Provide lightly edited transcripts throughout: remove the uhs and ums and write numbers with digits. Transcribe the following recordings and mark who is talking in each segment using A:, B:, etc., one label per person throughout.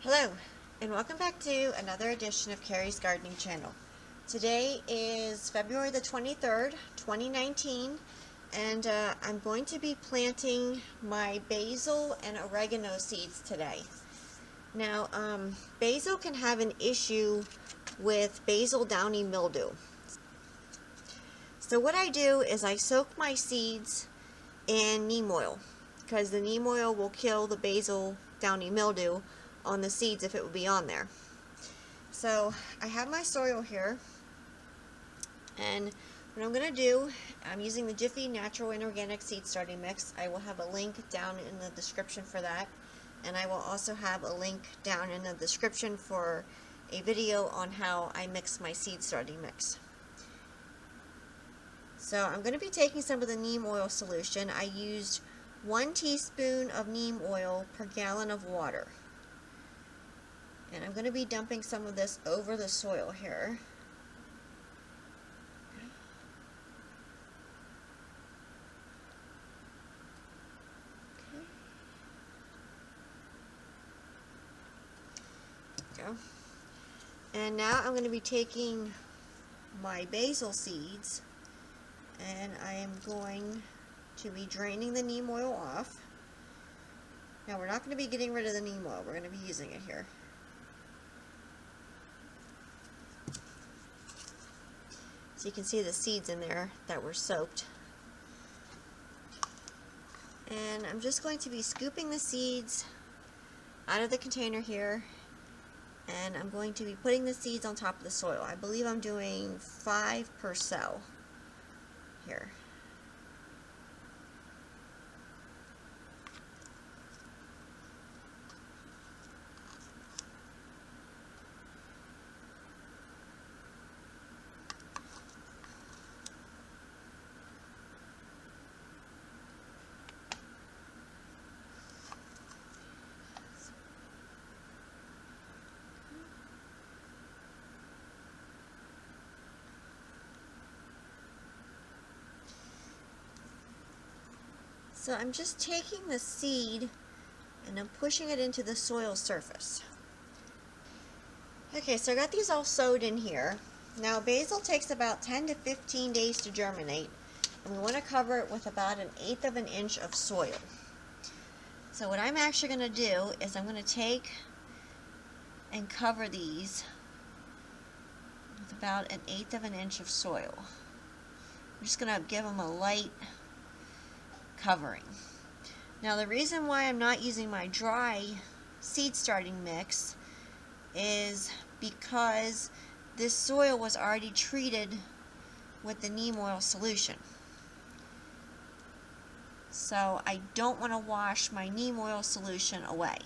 A: Hello, and welcome back to another edition of Carrie's Gardening Channel. Today is February the 23rd, 2019, and I'm going to be planting my basil and oregano seeds today. Now, basil can have an issue with basil downy mildew. So what I do is I soak my seeds in neem oil, because the neem oil will kill the basil downy mildew on the seeds if it would be on there. So I have my soil here, and what I'm going to do, I'm using the Jiffy Natural and Organic Seed Starting Mix. I will have a link down in the description for that, and I will also have a link down in the description for a video on how I mix my seed starting mix. So I'm going to be taking some of the neem oil solution. I used 1 teaspoon of neem oil per gallon of water. And I'm going to be dumping some of this over the soil here. Okay. Go. And now I'm going to be taking my basil seeds, and I am going to be draining the neem oil off. Now we're not going to be getting rid of the neem oil, we're going to be using it here. So you can see the seeds in there that were soaked. And I'm just going to be scooping the seeds out of the container here, and I'm going to be putting the seeds on top of the soil. I believe I'm doing 5 per cell here. So I'm just taking the seed and I'm pushing it into the soil surface. Okay, so I got these all sowed in here. Now basil takes about 10 to 15 days to germinate, and we want to cover it with about 1/8 of an inch of soil. So what I'm actually going to do is I'm going to take and cover these with about 1/8 of an inch of soil. I'm just going to give them a light covering. Now the reason why I'm not using my dry seed starting mix is because this soil was already treated with the neem oil solution. So I don't want to wash my neem oil solution away.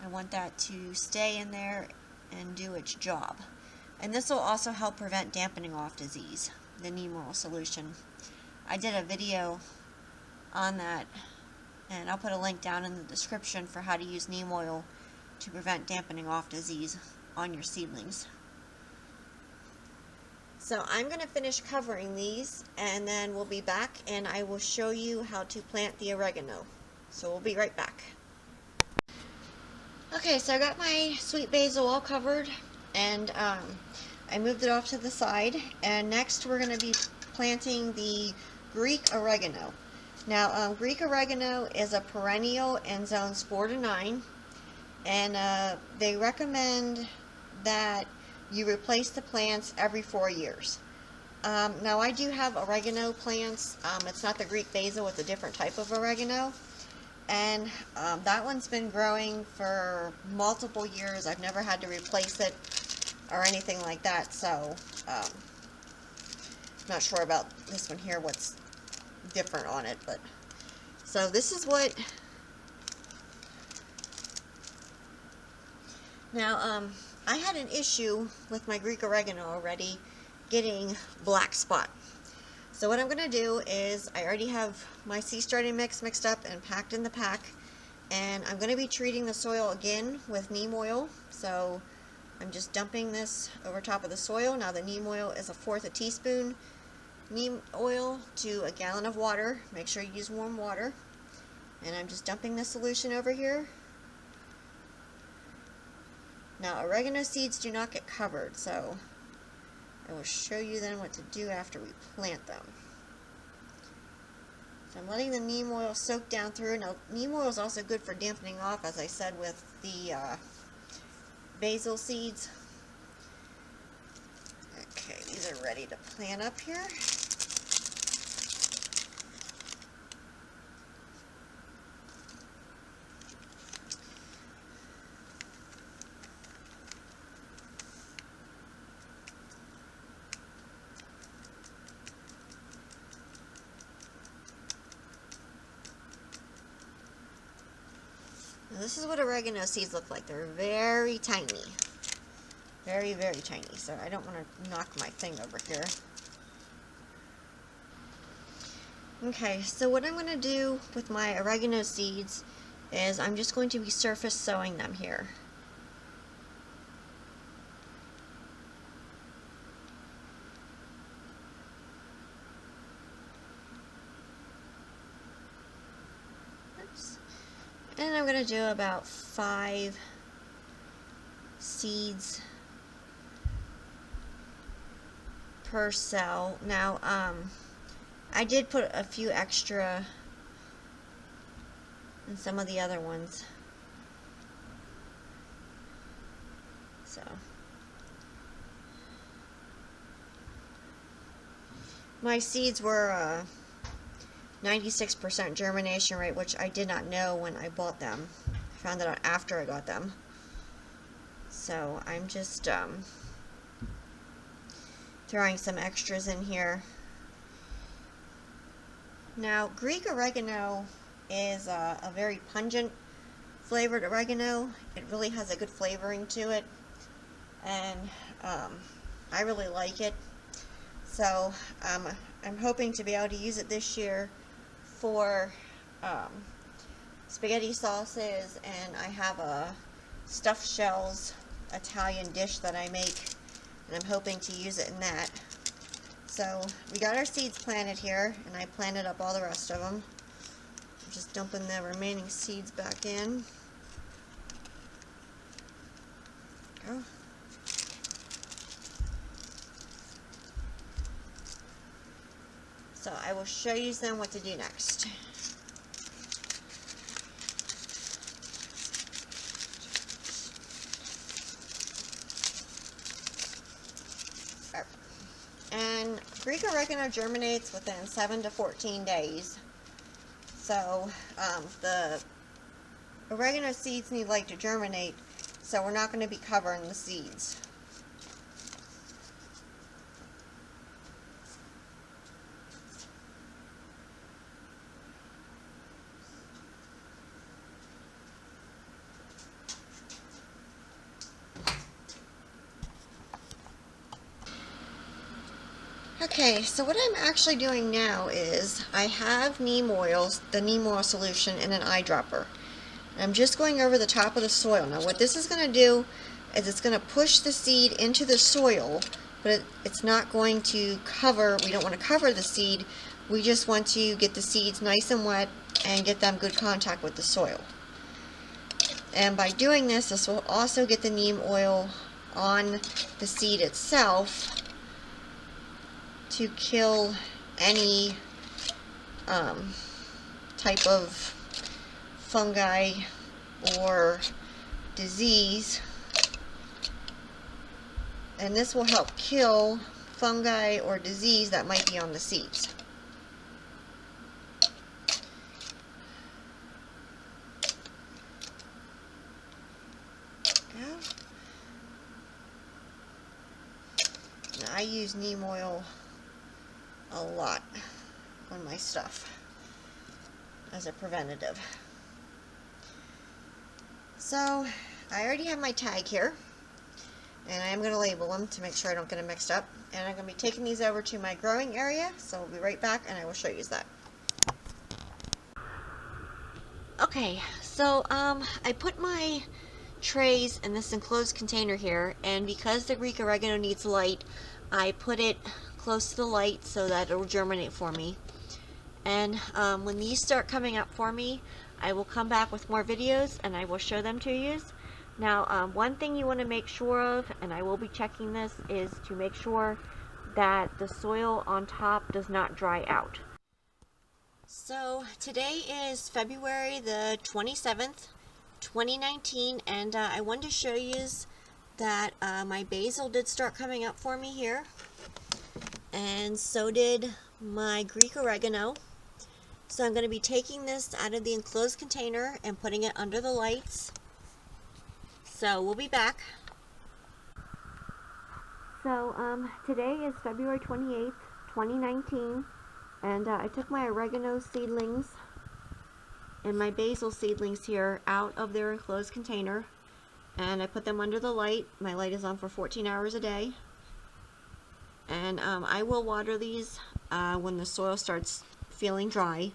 A: I want that to stay in there and do its job. And this will also help prevent dampening off disease, the neem oil solution. I did a video on that, and I'll put a link down in the description for how to use neem oil to prevent dampening off disease on your seedlings. So I'm going to finish covering these, and then we'll be back and I will show you how to plant the oregano. So we'll be right back. Okay, so I got my sweet basil all covered, and I moved it off to the side, and next we're going to be planting the Greek oregano. Now, Greek oregano is a perennial in zones 4 to 9, and they recommend that you replace the plants every 4 years. Now, I do have oregano plants. It's not the Greek basil, it's a different type of oregano, and that one's been growing for multiple years. I've never had to replace it or anything like that, so not sure about this one here, what's different on it. But so this is what now I had an issue with my Greek oregano already getting black spot. So what I'm going to do is I already have my seed starting mix mixed up and packed in the pack, and I'm going to be treating the soil again with neem oil. So I'm just dumping this over top of the soil. Now the neem oil is 1/4 teaspoon neem oil to a gallon of water. Make sure you use warm water. And I'm just dumping the solution over here. Now, oregano seeds do not get covered, so I will show you then what to do after we plant them. So I'm letting the neem oil soak down through. Now, neem oil is also good for dampening off, as I said, with the basil seeds. Okay, these are ready to plant up here. Now, this is what oregano seeds look like. They're very tiny. Very, very tiny. So I don't want to knock my thing over here. Okay, so what I'm going to do with my oregano seeds is I'm just going to be surface sowing them here. Oops. And I'm going to do about 5 seeds per cell. Now, I did put a few extra in some of the other ones. So, my seeds were 96% germination rate, which I did not know when I bought them. I found it out after I got them. So I'm just throwing some extras in here. Now, Greek oregano is a very pungent flavored oregano. It really has a good flavoring to it, and I really like it. So I'm hoping to be able to use it this year for spaghetti sauces, and I have a stuffed shells Italian dish that I make, and I'm hoping to use it in that. So we got our seeds planted here, and I planted up all the rest of them. I'm just dumping the remaining seeds back in. Go. So I will show you then what to do next. And Greek oregano germinates within 7 to 14 days. So the oregano seeds need light to germinate, so we're not going to be covering the seeds. Okay, so what I'm actually doing now is I have neem oils, the neem oil solution, in an eyedropper. I'm just going over the top of the soil. Now what this is going to do is it's going to push the seed into the soil, but it's not going to cover, we don't want to cover the seed, we just want to get the seeds nice and wet and get them good contact with the soil. And by doing this, this will also get the neem oil on the seed itself to kill any type of fungi or disease, and this will help kill fungi or disease that might be on the seeds. Now, I use neem oil a lot on my stuff as a preventative. So I already have my tag here, and I am going to label them to make sure I don't get them mixed up, and I'm going to be taking these over to my growing area, so I'll be right back and I will show you that. Okay, so I put my trays in this enclosed container here, and because the Greek oregano needs light, I put it close to the light so that it will germinate for me. And when these start coming up for me, I will come back with more videos and I will show them to you. Now, one thing you want to make sure of, and I will be checking this, is to make sure that the soil on top does not dry out. So today is February the 27th, 2019, and I wanted to show you that my basil did start coming up for me here, and so did my Greek oregano. So I'm going to be taking this out of the enclosed container and putting it under the lights. So we'll be back. So today is February 28th, 2019, and I took my oregano seedlings and my basil seedlings here out of their enclosed container, and I put them under the light. My light is on for 14 hours a day, and I will water these when the soil starts feeling dry.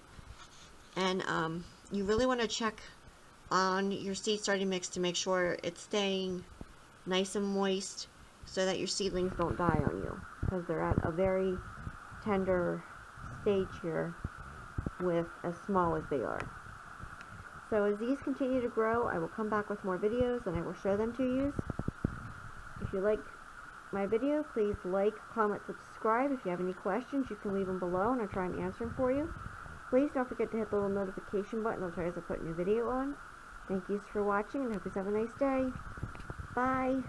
A: And you really want to check on your seed starting mix to make sure it's staying nice and moist so that your seedlings don't die on you, because they're at a very tender stage here with as small as they are. So as these continue to grow, I will come back with more videos and I will show them to you. If you like my video, please like, comment, subscribe. If you have any questions, you can leave them below and I'll try and answer them for you. Please don't forget to hit the little notification button. I'll try as I put a new video on. Thank you for watching and hope you have a nice day. Bye.